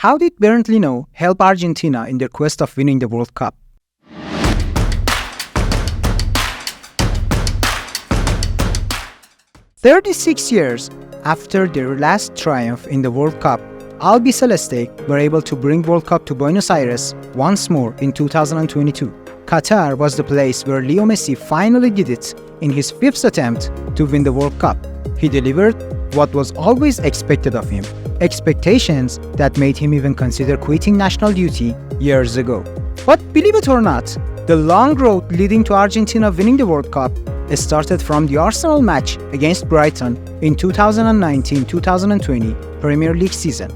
How did Bernd Leno help Argentina in their quest of winning the World Cup? "36 years after their last triumph in the World Cup, Albiceleste were able to bring World Cup to Buenos Aires once more in 2022. Qatar was the place where Leo Messi finally did it in his 5th attempt to win the World Cup. He delivered what was always expected of him, expectations that made him even consider quitting national duty years ago. But believe it or not, the long road leading to Argentina winning the World Cup started from the Arsenal match against Brighton in 2019-2020 Premier League season,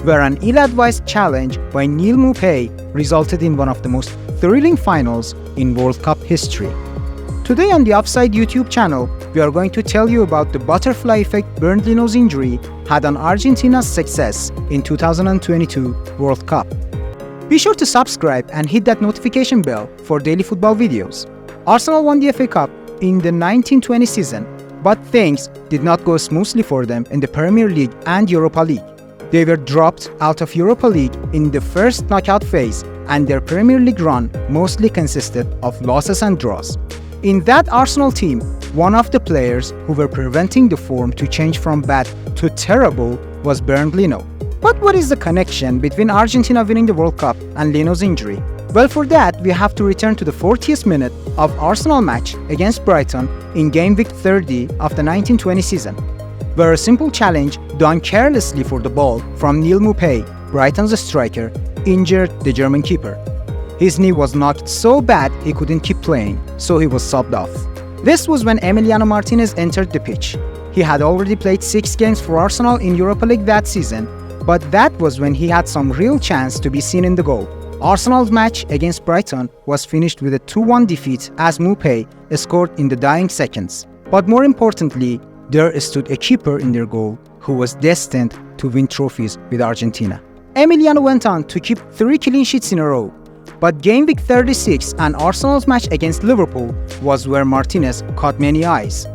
where an ill-advised challenge by Neil Maupay resulted in one of the most thrilling finals in World Cup history. Today on the Offside YouTube channel, we are going to tell you about the butterfly effect Bernd Leno's injury had on Argentina's success in 2022 World Cup. Be sure to subscribe and hit that notification bell for daily football videos. Arsenal won the FA Cup in the 1920 season, but things did not go smoothly for them in the Premier League and Europa League. They were dropped out of Europa League in the first knockout phase, and their Premier League run mostly consisted of losses and draws. In that Arsenal team, one of the players who were preventing the form to change from bad to terrible was Bernd Leno. But what is the connection between Argentina winning the World Cup and Leno's injury? Well, for that, we have to return to the 40th minute of Arsenal match against Brighton in game week 30 of the 1920 season, where a simple challenge done carelessly for the ball from Neil Maupay, Brighton's striker, injured the German keeper. His knee was knocked so bad he couldn't keep playing, so he was subbed off. This was when Emiliano Martinez entered the pitch. He had already played 6 games for Arsenal in Europa League that season, but that was when he had some real chance to be seen in the goal. Arsenal's match against Brighton was finished with a 2-1 defeat as Maupay scored in the dying seconds. But more importantly, there stood a keeper in their goal who was destined to win trophies with Argentina. Emiliano went on to keep 3 clean sheets in a row, but game week 36 and Arsenal's match against Liverpool was where Martinez caught many eyes.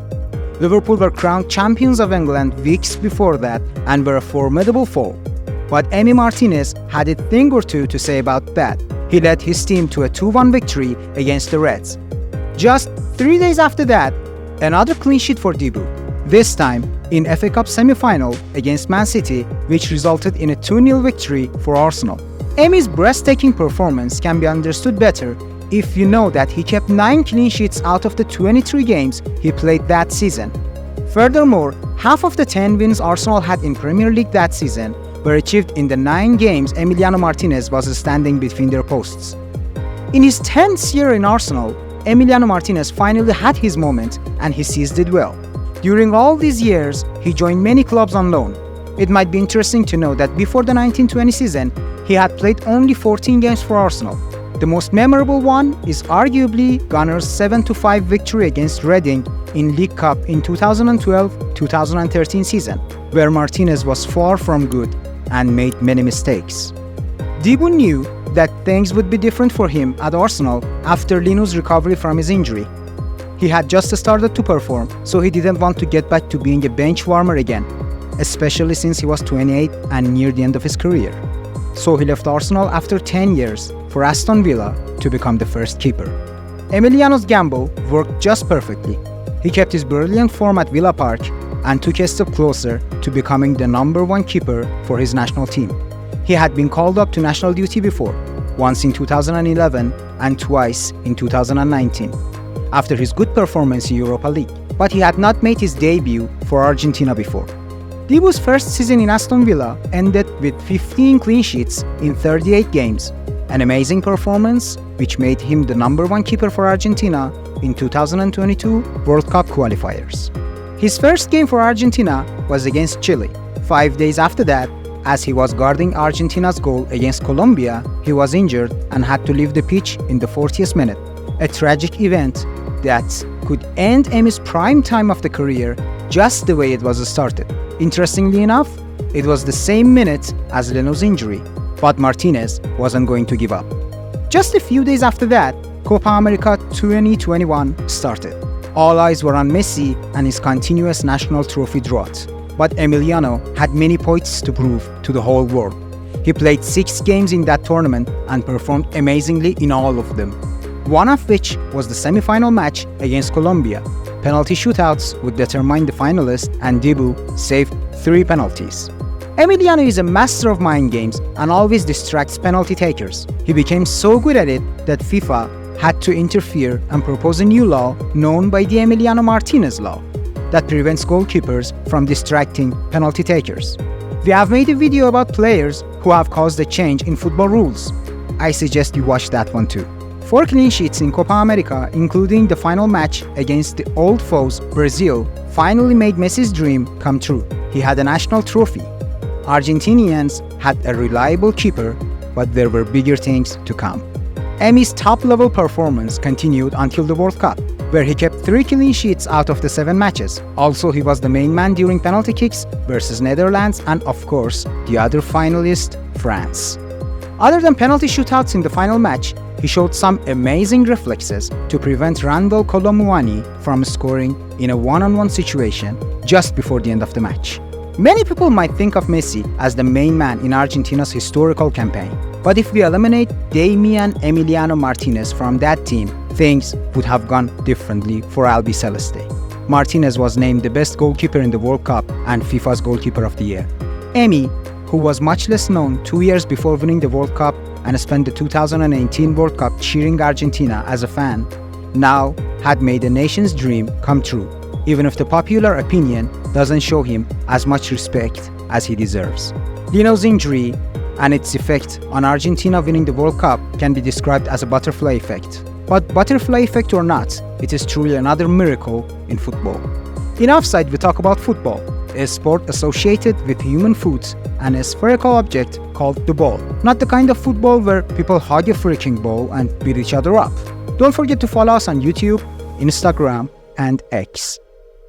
Liverpool were crowned champions of England weeks before that and were a formidable foe. But Emi Martinez had a thing or two to say about that. He led his team to a 2-1 victory against the Reds. Just 3 days after that, another clean sheet for Dibu, this time in FA Cup semi-final against Man City, which resulted in a 2-0 victory for Arsenal. Emi's breathtaking performance can be understood better if you know that he kept 9 clean sheets out of the 23 games he played that season. Furthermore, half of the 10 wins Arsenal had in Premier League that season were achieved in the 9 games Emiliano Martinez was standing between their posts. In his 10th year in Arsenal, Emiliano Martinez finally had his moment and he seized it well. During all these years, he joined many clubs on loan. It might be interesting to know that before the 1920 season, he had played only 14 games for Arsenal. The most memorable one is arguably Gunners' 7-5 victory against Reading in League Cup in 2012-2013 season, where Martinez was far from good and made many mistakes. Dibu knew that things would be different for him at Arsenal after Leno's recovery from his injury. He had just started to perform, so he didn't want to get back to being a bench warmer again, especially since he was 28 and near the end of his career. So he left Arsenal after 10 years for Aston Villa to become the first keeper. Emiliano's gamble worked just perfectly. He kept his brilliant form at Villa Park and took a step closer to becoming the #1 keeper for his national team. He had been called up to national duty before, once in 2011 and twice in 2019, after his good performance in Europa League, but he had not made his debut for Argentina before. Dibu's first season in Aston Villa ended with 15 clean sheets in 38 games, an amazing performance which made him the #1 keeper for Argentina in 2022 World Cup qualifiers. His first game for Argentina was against Chile. 5 days after that, as he was guarding Argentina's goal against Colombia, he was injured and had to leave the pitch in the 40th minute, a tragic event that could end Emi's prime time of the career just the way it was started. Interestingly enough, it was the same minute as Leno's injury, but Martinez wasn't going to give up. Just a few days after that, Copa America 2021 started. All eyes were on Messi and his continuous national trophy drought, but Emiliano had many points to prove to the whole world. He played 6 games in that tournament and performed amazingly in all of them. One of which was the semi-final match against Colombia. Penalty shootouts would determine the finalists, and Dibu saved 3 penalties. Emiliano is a master of mind games and always distracts penalty takers. He became so good at it that FIFA had to interfere and propose a new law known by the Emiliano Martinez law that prevents goalkeepers from distracting penalty takers. We have made a video about players who have caused a change in football rules. I suggest you watch that one too. 4 clean sheets in Copa America, including the final match against the old foes Brazil, finally made Messi's dream come true. He had a national trophy. Argentinians had a reliable keeper, but there were bigger things to come. Emi's top-level performance continued until the World Cup, where he kept 3 clean sheets out of the 7 matches. Also, he was the main man during penalty kicks versus Netherlands and, of course, the other finalist, France. Other than penalty shootouts in the final match, he showed some amazing reflexes to prevent Randall Kolo Muani from scoring in a one-on-one situation just before the end of the match. Many people might think of Messi as the main man in Argentina's historical campaign, but if we eliminate Damian Emiliano Martinez from that team, things would have gone differently for Albiceleste. Martinez was named the best goalkeeper in the World Cup and FIFA's Goalkeeper of the Year. Emi, who was much less known 2 years before winning the World Cup and spent the 2018 World Cup cheering Argentina as a fan, now had made the nation's dream come true, even if the popular opinion doesn't show him as much respect as he deserves. Leno's injury and its effect on Argentina winning the World Cup can be described as a butterfly effect. But butterfly effect or not, it is truly another miracle in football. In Offside, we talk about football, a sport associated with human foot and a spherical object called the ball. Not the kind of football where people hug a freaking ball and beat each other up. Don't forget to follow us on YouTube, Instagram, and X.